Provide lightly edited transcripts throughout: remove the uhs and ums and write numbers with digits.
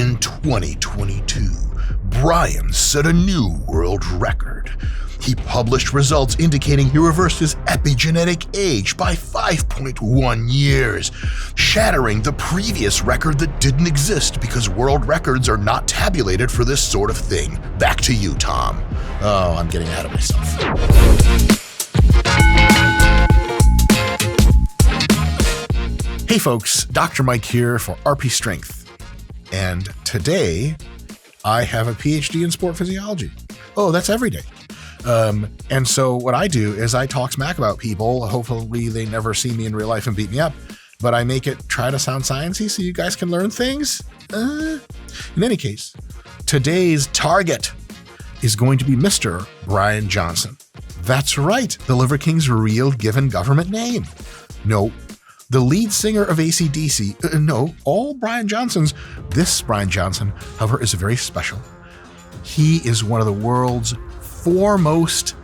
In 2022, Bryan set a new world record. He published results indicating he reversed his epigenetic age by 5.1 years, shattering the previous record that didn't exist because world records are not tabulated for this sort of thing. Back to you, Tom. Oh, I'm getting ahead of myself. Hey folks, Dr. Mike here for RP Strength. And today, I have a PhD in sport physiology. Oh, that's every day. And so what I do is I talk smack about people. Hopefully they never see me in real life and beat me up, but I make it try to sound sciencey so you guys can learn things. In any case, today's target is going to be Mr. Bryan Johnson. That's right, the Liver King's real given government name. No, the lead singer of AC/DC. No, all Bryan Johnsons. This Bryan Johnson, however, is very special. He is one of the world's foremost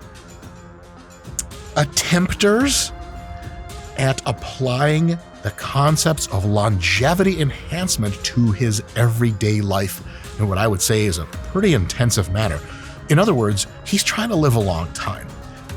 attempters at applying the concepts of longevity enhancement to his everyday life in what I would say is a pretty intensive manner. In other words, he's trying to live a long time.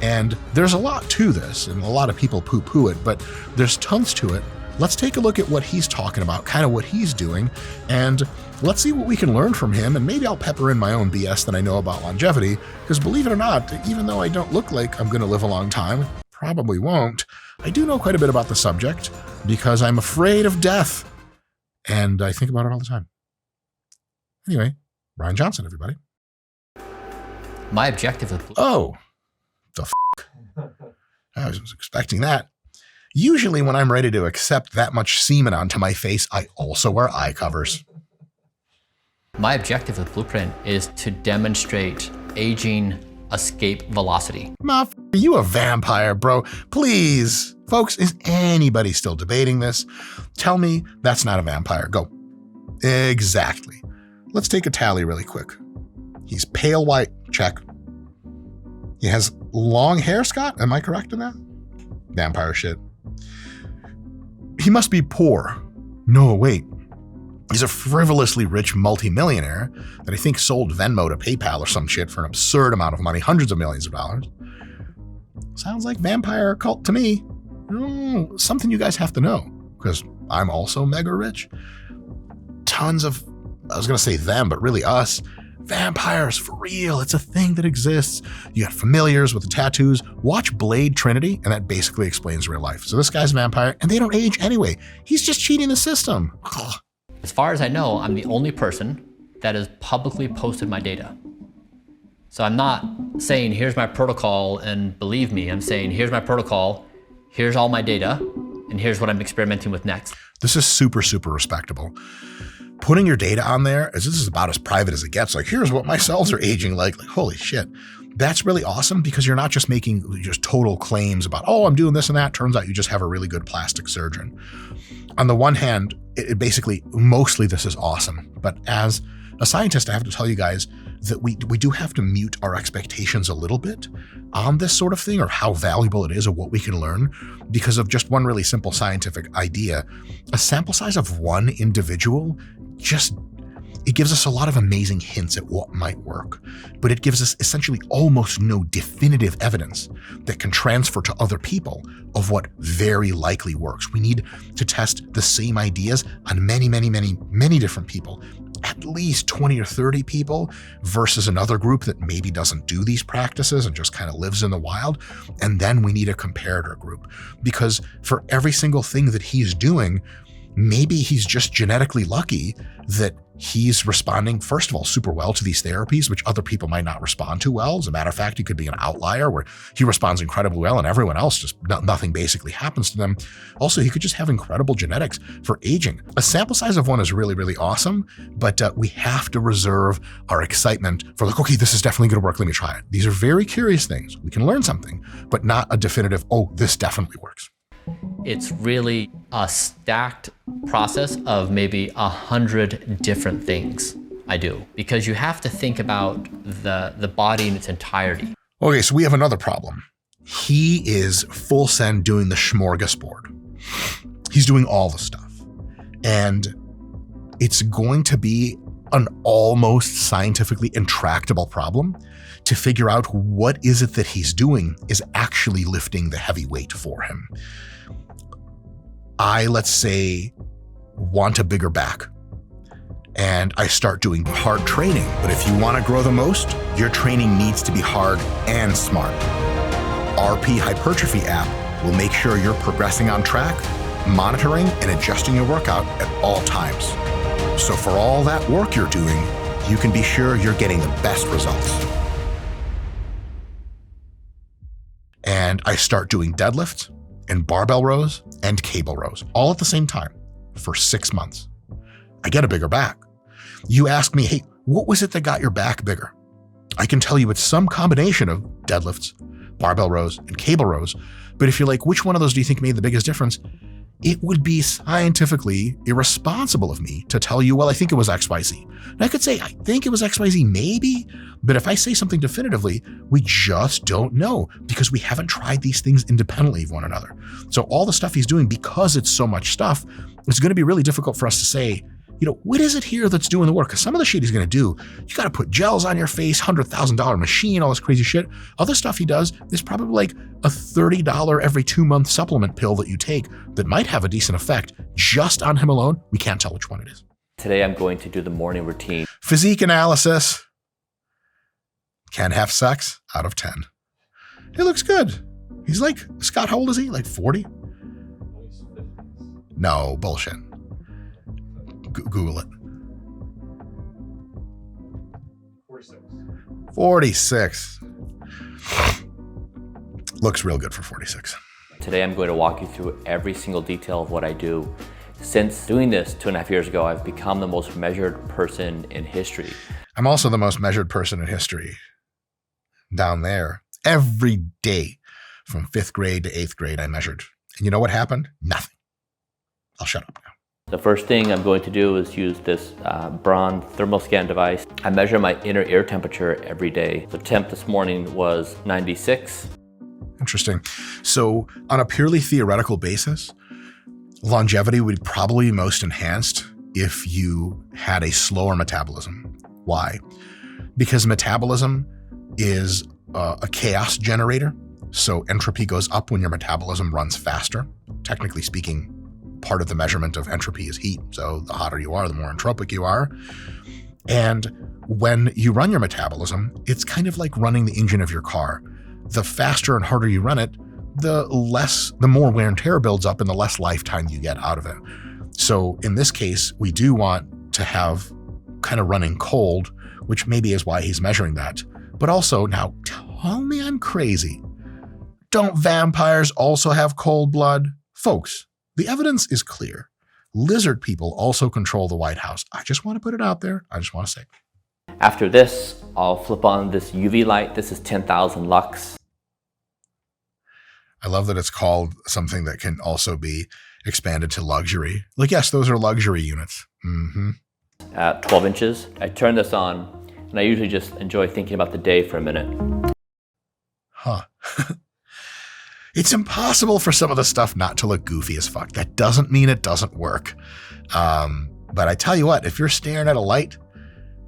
And there's a lot to this, and a lot of people poo-poo it, but there's tons to it. Let's take a look at what he's talking about, kind of what he's doing, and let's see what we can learn from him, and maybe I'll pepper in my own BS that I know about longevity, because believe it or not, even though I don't look like I'm going to live a long time, probably won't, I do know quite a bit about the subject, because I'm afraid of death, and I think about it all the time. Anyway, Bryan Johnson, everybody. My objective with Oh, the f***. I was expecting that. Usually when I'm ready to accept that much semen onto my face, I also wear eye covers. My objective with Blueprint is to demonstrate aging escape velocity. Are you a vampire, bro? Please. Folks, is anybody still debating this? Tell me that's not a vampire. Go. Exactly. Let's take a tally really quick. He's pale white. Check. He has long hair, Scott? Am I correct in that? Vampire shit. He must be poor. No, wait. He's a frivolously rich multimillionaire that I think sold Venmo to PayPal or some shit for an absurd amount of money, hundreds of millions of dollars. Sounds like vampire cult to me. Something you guys have to know, because I'm also mega rich. Tons of, I was going to say them, but really us. Vampires, for real, it's a thing that exists. You got familiars with the tattoos. Watch Blade Trinity, and that basically explains real life. So this guy's a vampire, and they don't age anyway. He's just cheating the system. Ugh. As far as I know, I'm the only person that has publicly posted my data. So I'm not saying, here's my protocol and believe me. I'm saying, here's my protocol, here's all my data, and here's what I'm experimenting with next. This is super, super respectable. Putting your data on there, as this is about as private as it gets, like here's what my cells are aging like holy shit. That's really awesome because you're not just making just total claims about, oh, I'm doing this and that. Turns out you just have a really good plastic surgeon. On the one hand, it basically, mostly this is awesome. But as a scientist, I have to tell you guys that we do have to mute our expectations a little bit on this sort of thing, or how valuable it is, or what we can learn, because of just one really simple scientific idea. A sample size of one individual it gives us a lot of amazing hints at what might work, but it gives us essentially almost no definitive evidence that can transfer to other people of what very likely works. We need to test the same ideas on many, many, many, many different people, at least 20 or 30 people versus another group that maybe doesn't do these practices and just kind of lives in the wild. And then we need a comparator group, because for every single thing that he's doing, maybe he's just genetically lucky that he's responding, first of all, super well to these therapies, which other people might not respond to well. As a matter of fact, he could be an outlier where he responds incredibly well and everyone else just nothing basically happens to them. Also, he could just have incredible genetics for aging. A sample size of one is really, really awesome, but we have to reserve our excitement for like, okay, this is definitely going to work. Let me try it. These are very curious things. We can learn something, but not a definitive, oh, this definitely works. It's really a stacked process of maybe 100 different things I do, because you have to think about the body in its entirety. Okay, so we have another problem. He is full send doing the smorgasbord. He's doing all the stuff. And it's going to be an almost scientifically intractable problem to figure out what is it that he's doing is actually lifting the heavy weight for him. I, let's say, want a bigger back, and I start doing hard training. But if you want to grow the most, your training needs to be hard and smart. RP Hypertrophy app will make sure you're progressing on track, monitoring and adjusting your workout at all times. So for all that work you're doing, you can be sure you're getting the best results. And I start doing deadlifts and barbell rows and cable rows all at the same time for 6 months. I get a bigger back. You ask me, hey, what was it that got your back bigger? I can tell you it's some combination of deadlifts, barbell rows, and cable rows. But if you're like, which one of those do you think made the biggest difference? It would be scientifically irresponsible of me to tell you, well, I think it was XYZ. And I could say, I think it was XYZ, maybe. But if I say something definitively, we just don't know because we haven't tried these things independently of one another. So all the stuff he's doing, because it's so much stuff, it's going to be really difficult for us to say, you know, what is it here that's doing the work? Because some of the shit he's going to do, you got to put gels on your face, $100,000 machine, all this crazy shit. Other stuff he does is probably like a $30 every 2 month supplement pill that you take that might have a decent effect just on him alone. We can't tell which one it is. Today I'm going to do the morning routine. Physique analysis. Can have sex out of 10. He looks good. He's like, Scott, how old is he? Like 40? No, bullshit. Google it. 46. Looks real good for 46. Today I'm going to walk you through every single detail of what I do. Since doing this 2.5 years ago, I've become the most measured person in history. I'm also the most measured person in history. Down there, every day from 5th grade to 8th grade, I measured. And you know what happened? Nothing. I'll shut up now. The first thing I'm going to do is use this Bryan thermal scan device. I measure my inner ear temperature every day. The temp this morning was 96. Interesting. So on a purely theoretical basis, longevity would probably be most enhanced if you had a slower metabolism. Why? Because metabolism is a chaos generator. So entropy goes up when your metabolism runs faster. Technically speaking, part of the measurement of entropy is heat. So the hotter you are, the more entropic you are. And when you run your metabolism, it's kind of like running the engine of your car. The faster and harder you run it, the more wear and tear builds up and the less lifetime you get out of it. So in this case, we do want to have kind of running cold, which maybe is why he's measuring that. But also, now tell me I'm crazy. Don't vampires also have cold blood? Folks, the evidence is clear. Lizard people also control the White House. I just want to put it out there. I just want to say. After this, I'll flip on this UV light. This is 10,000 lux. I love that it's called something that can also be expanded to luxury. Like, yes, those are luxury units. Mm-hmm. At 12 inches. I turn this on, and I usually just enjoy thinking about the day for a minute. Huh. It's impossible for some of the stuff not to look goofy as fuck. That doesn't mean it doesn't work. But I tell you what, if you're staring at a light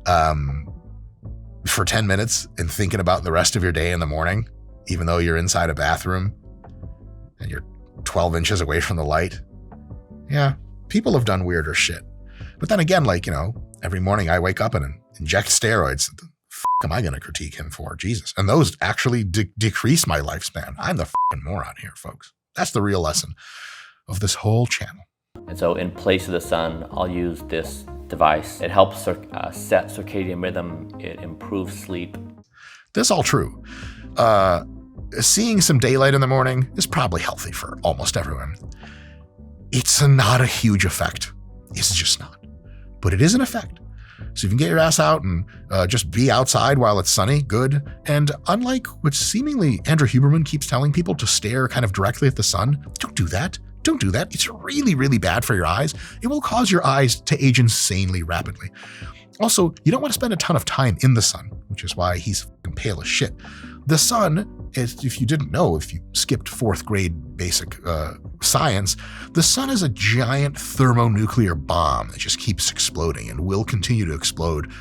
for 10 minutes and thinking about the rest of your day in the morning, even though you're inside a bathroom and you're 12 inches away from the light, yeah, people have done weirder shit. But then again, like, you know, every morning I wake up and inject steroids. What the fuck am I going to critique him for? Jesus. And those actually decrease my lifespan. I'm the fucking moron here, folks. That's the real lesson of this whole channel. And so in place of the sun, I'll use this device. It helps set circadian rhythm. It improves sleep. This all true. Seeing some daylight in the morning is probably healthy for almost everyone. It's not a huge effect. It's just not. But it is an effect. So if you can get your ass out and just be outside while it's sunny, good. And unlike what seemingly Andrew Huberman keeps telling people to stare kind of directly at the sun, don't do that. Don't do that. It's really, really bad for your eyes. It will cause your eyes to age insanely rapidly. Also, you don't want to spend a ton of time in the sun, which is why he's fucking pale as shit. The sun, if you didn't know, if you skipped 4th grade basic science, the sun is a giant thermonuclear bomb that just keeps exploding and will continue to explode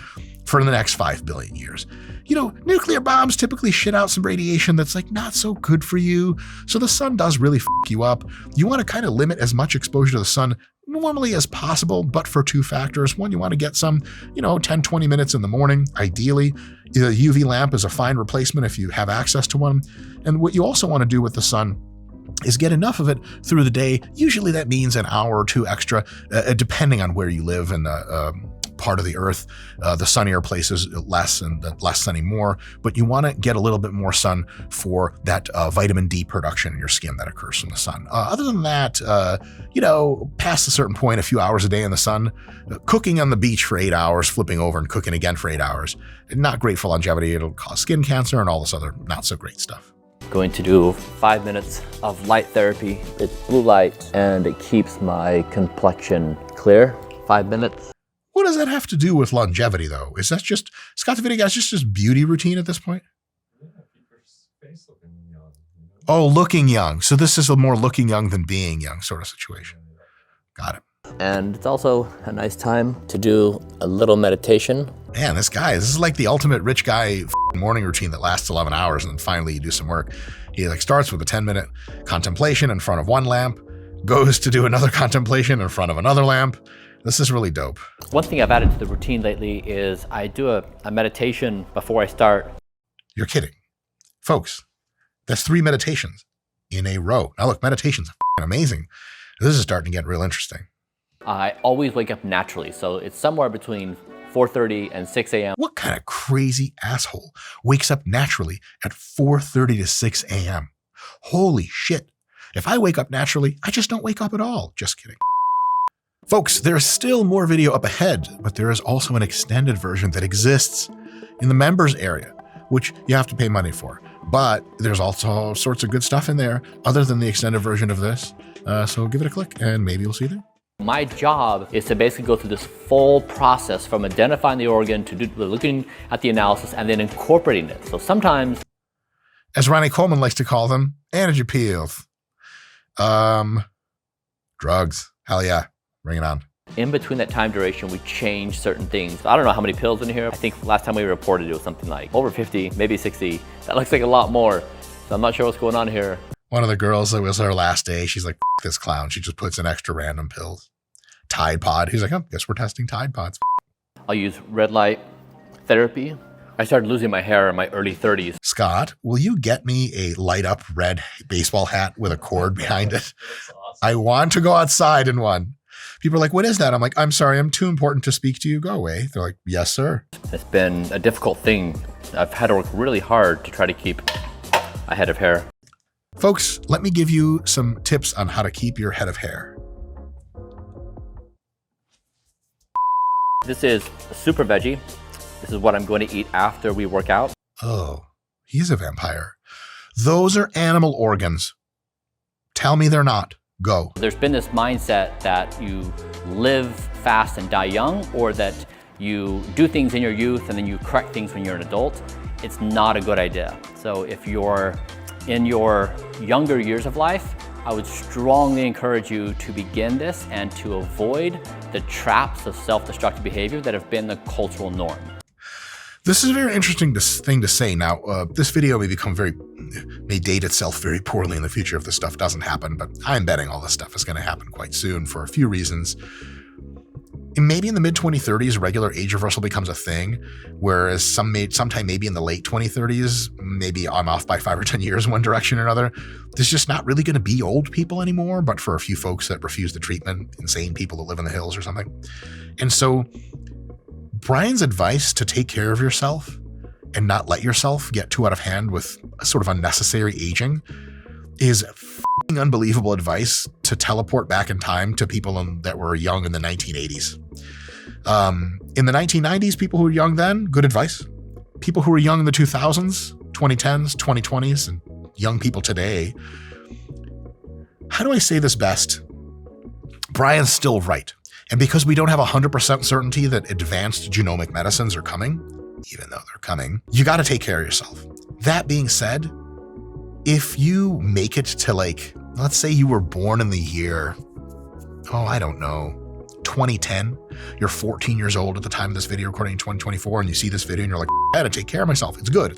for the next 5 billion years. You know, nuclear bombs typically shit out some radiation that's like not so good for you. So the sun does really fuck you up. You want to kind of limit as much exposure to the sun normally as possible, but for 2 factors. One, you want to get some, 10, 20 minutes in the morning, ideally. A UV lamp is a fine replacement if you have access to one. And what you also want to do with the sun is get enough of it through the day. Usually that means an hour or 2 extra, depending on where you live in the part of the earth. The sunnier places less and the less sunny more, but you want to get a little bit more sun for that vitamin D production in your skin that occurs from the sun. Other than that, past a certain point, a few hours a day in the sun, cooking on the beach for 8 hours, flipping over and cooking again for 8 hours, not great for longevity. It'll cause skin cancer and all this other not so great stuff. Going to do 5 minutes of light therapy. It's blue light and it keeps my complexion clear. 5 minutes. What does that have to do with longevity, though? Is that just, Scott the Video Guy's just beauty routine at this point? Yeah, keep your face looking young. Oh, looking young. So this is a more looking young than being young sort of situation. Got it. And it's also a nice time to do a little meditation. Man, this is like the ultimate rich guy morning routine that lasts 11 hours and then finally you do some work. He starts with a 10-minute contemplation in front of one lamp, goes to do another contemplation in front of another lamp. This is really dope. One thing I've added to the routine lately is I do a meditation before I start. You're kidding. Folks, that's 3 meditations in a row. Now look, meditation's amazing. This is starting to get real interesting. I always wake up naturally, so it's somewhere between 4:30 and 6 a.m. What kind of crazy asshole wakes up naturally at 4:30 to 6 a.m.? Holy shit. If I wake up naturally, I just don't wake up at all. Just kidding. Folks, there's still more video up ahead, but there is also an extended version that exists in the members area, which you have to pay money for. But there's also all sorts of good stuff in there other than the extended version of this. So give it a click and maybe you'll see there. My job is to basically go through this full process from identifying the organ to looking at the analysis and then incorporating it. So sometimes, as Ronnie Coleman likes to call them, energy pills. Drugs. Hell yeah. Bring it on. in between that time duration, we change certain things. I don't know how many pills in here. I think last time we reported it was something like over 50, maybe 60. That looks like a lot more. So I'm not sure what's going on here. One of the girls, it was her last day. She's like, F this clown. She just puts in extra random pills. Tide Pod. He's like, oh, guess we're testing Tide Pods. I'll use red light therapy. I started losing my hair in my early 30s. Scott, will you get me a light up red baseball hat with a cord behind it? I want to go outside in one. People are like, what is that? I'm like, I'm sorry, I'm too important to speak to you. Go away. They're like, yes, sir. It's been a difficult thing. I've had to work really hard to try to keep a head of hair. Folks, let me give you some tips on how to keep your head of hair. This is super veggie. This is what I'm going to eat after we work out. Oh, he's a vampire. Those are animal organs. Tell me they're not. Go. There's been this mindset that you live fast and die young, or that you do things in your youth and then you correct things when you're an adult. It's not a good idea. So if you're in your younger years of life, I would strongly encourage you to begin this and to avoid the traps of self-destructive behavior that have been the cultural norm. This is a very interesting thing to say. Now, this video may date itself very poorly in the future if this stuff doesn't happen, but I'm betting all this stuff is going to happen quite soon for a few reasons. And maybe in the mid-2030s, regular age reversal becomes a thing, whereas sometime maybe in the late 2030s, maybe I'm off by 5 or 10 years in one direction or another, there's just not really going to be old people anymore, but for a few folks that refuse the treatment, insane people that live in the hills or something. And so Bryan's advice to take care of yourself and not let yourself get too out of hand with a sort of unnecessary aging is f***ing unbelievable advice to teleport back in time to people that were young in the 1980s. In the 1990s, people who were young then, good advice. People who were young in the 2000s, 2010s, 2020s, and young people today, How do I say this best? Bryan's still right. And because we don't have 100% certainty that advanced genomic medicines are coming, even though they're coming, you got to take care of yourself. That being said, if you make it to like, let's say you were born in the year, I don't know, 2010, you're 14 years old at the time of this video recording in 2024, and you see this video and you're like, I gotta take care of myself. It's good.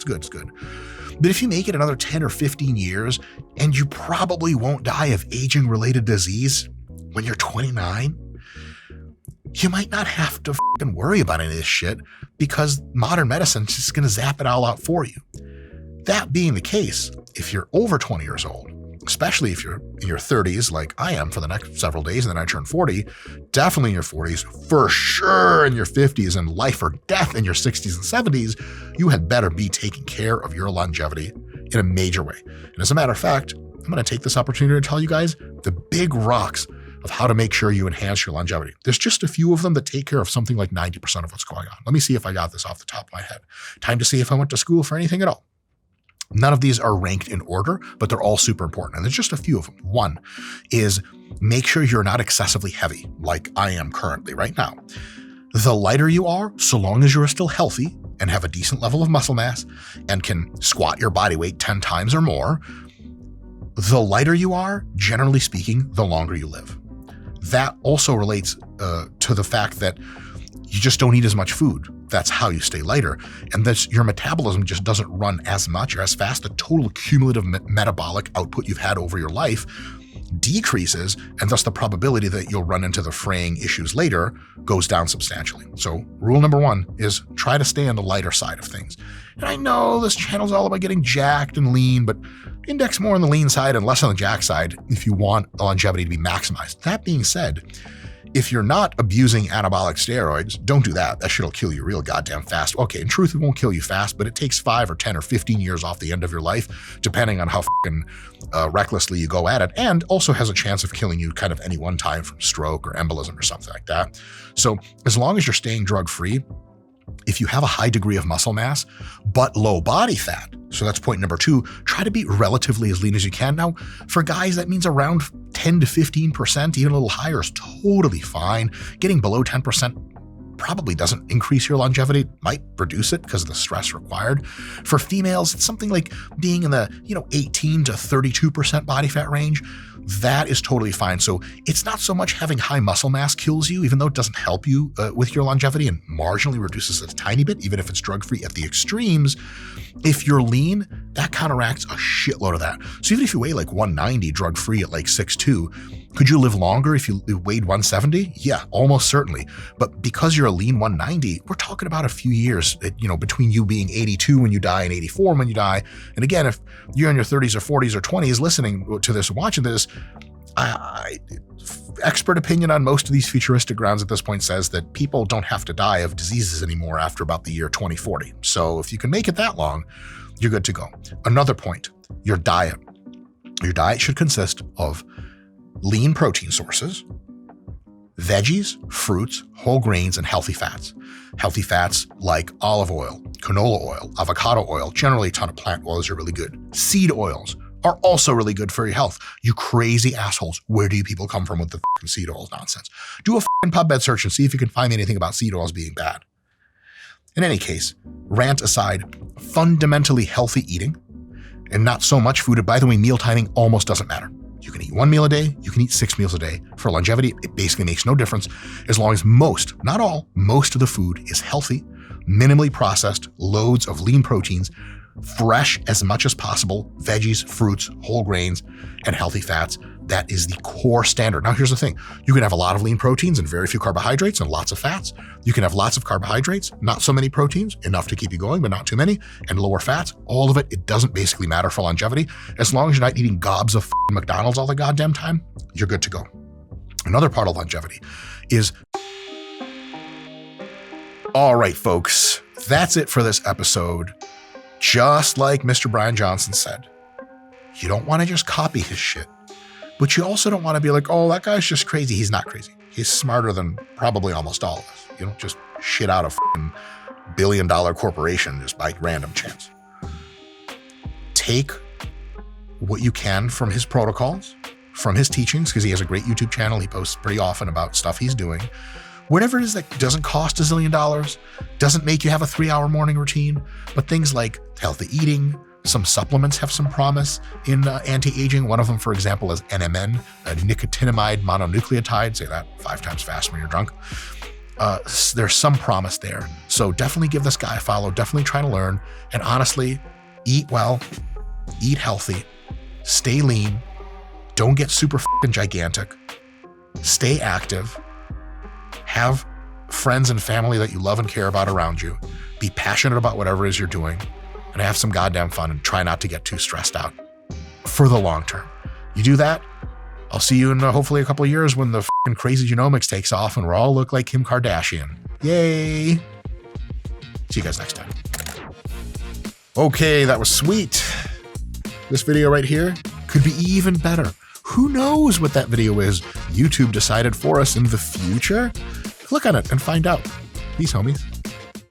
But if you make it another 10 or 15 years and you probably won't die of aging related disease when you're 29, you might not have to fucking worry about any of this shit because modern medicine's just gonna zap it all out for you. That being the case, if you're over 20 years old, especially if you're in your 30s like I am for the next several days and then I turn 40, definitely in your 40s, for sure in your 50s, and life or death in your 60s and 70s, you had better be taking care of your longevity in a major way. And as a matter of fact, I'm going to take this opportunity to tell you guys the big rocks of how to make sure you enhance your longevity. There's just a few of them that take care of something like 90% of what's going on. Let me see if I got this off the top of my head. Time to see if I went to school for anything at all. None of these are ranked in order, but they're all super important. And there's just a few of them. One is make sure you're not excessively heavy like I am currently right now. The lighter you are, so long as you're still healthy and have a decent level of muscle mass and can squat your body weight 10 times or more, the lighter you are, generally speaking, the longer you live. That also relates to the fact that you just don't eat as much food. That's how you stay lighter. And your metabolism just doesn't run as much or as fast. The total cumulative metabolic output you've had over your life decreases, and thus the probability that you'll run into the fraying issues later goes down substantially. So rule number one is try to stay on the lighter side of things. And I know this channel's all about getting jacked and lean, but index more on the lean side and less on the jack side if you want longevity to be maximized. That being said, if you're not abusing anabolic steroids, don't do that. That shit'll kill you real goddamn fast. Okay, in truth, it won't kill you fast, but it takes 5 or 10 or 15 years off the end of your life, depending on how fucking recklessly you go at it, and also has a chance of killing you kind of any one time from stroke or embolism or something like that. So as long as you're staying drug-free, if you have a high degree of muscle mass, but low body fat, so that's point number 2, try to be relatively as lean as you can. Now, for guys, that means around 10 to 15%, even a little higher is totally fine. Getting below 10% probably doesn't increase your longevity, might reduce it because of the stress required. For females, it's something like being in the 18 to 32% body fat range. That is totally fine. So it's not so much having high muscle mass kills you, even though it doesn't help you with your longevity and marginally reduces it a tiny bit, even if it's drug-free at the extremes. If you're lean, that counteracts a shitload of that. So even if you weigh like 190 drug-free at like 6'2", could you live longer if you weighed 170? Yeah, almost certainly. But because you're a lean 190, we're talking about a few years, between you being 82 when you die and 84 when you die. And again, if you're in your 30s or 40s or 20s listening to this, watching this, expert opinion on most of these futuristic grounds at this point says that people don't have to die of diseases anymore after about the year 2040. So if you can make it that long, you're good to go. Another point, your diet. Your diet should consist of lean protein sources, veggies, fruits, whole grains, and healthy fats. Healthy fats like olive oil, canola oil, avocado oil, generally a ton of plant oils are really good. Seed oils are also really good for your health. You crazy assholes, where do you people come from with the fucking seed oils nonsense? Do a fucking PubMed search and see if you can find anything about seed oils being bad. In any case, rant aside, fundamentally healthy eating and not so much food. By the way, meal timing almost doesn't matter. You can eat 1 meal a day, you can eat 6 meals a day. For longevity, it basically makes no difference as long as most, not all, most of the food is healthy, minimally processed, loads of lean proteins, fresh as much as possible, veggies, fruits, whole grains, and healthy fats. That is the core standard. Now, here's the thing. You can have a lot of lean proteins and very few carbohydrates and lots of fats. You can have lots of carbohydrates, not so many proteins, enough to keep you going, but not too many, and lower fats. All of it, it doesn't basically matter for longevity. As long as you're not eating gobs of McDonald's all the goddamn time, you're good to go. Another part of longevity is, all right, folks, that's it for this episode. Just like Mr. Bryan Johnson said, you don't want to just copy his shit, but you also don't want to be like, oh, that guy's just crazy. He's not crazy. He's smarter than probably almost all of us. You don't just shit out a $1 billion corporation just by random chance. Take what you can from his protocols, from his teachings, because he has a great YouTube channel. He posts pretty often about stuff he's doing. Whatever it is that doesn't cost $1 zillion, doesn't make you have a 3-hour morning routine, but things like healthy eating, some supplements have some promise in anti-aging. One of them, for example, is NMN, a nicotinamide mononucleotide. Say that 5 times fast when you're drunk. There's some promise there. So definitely give this guy a follow. Definitely try to learn. And honestly, eat well, eat healthy, stay lean, don't get super fucking gigantic, stay active, have friends and family that you love and care about around you, be passionate about whatever it is you're doing, and have some goddamn fun, and try not to get too stressed out for the long term. You do that, I'll see you in hopefully a couple of years when the fucking crazy genomics takes off and we all look like Kim Kardashian. Yay. See you guys next time. Okay, that was sweet. This video right here could be even better. Who knows what that video is YouTube decided for us in the future? Click on it and find out. Peace, homies.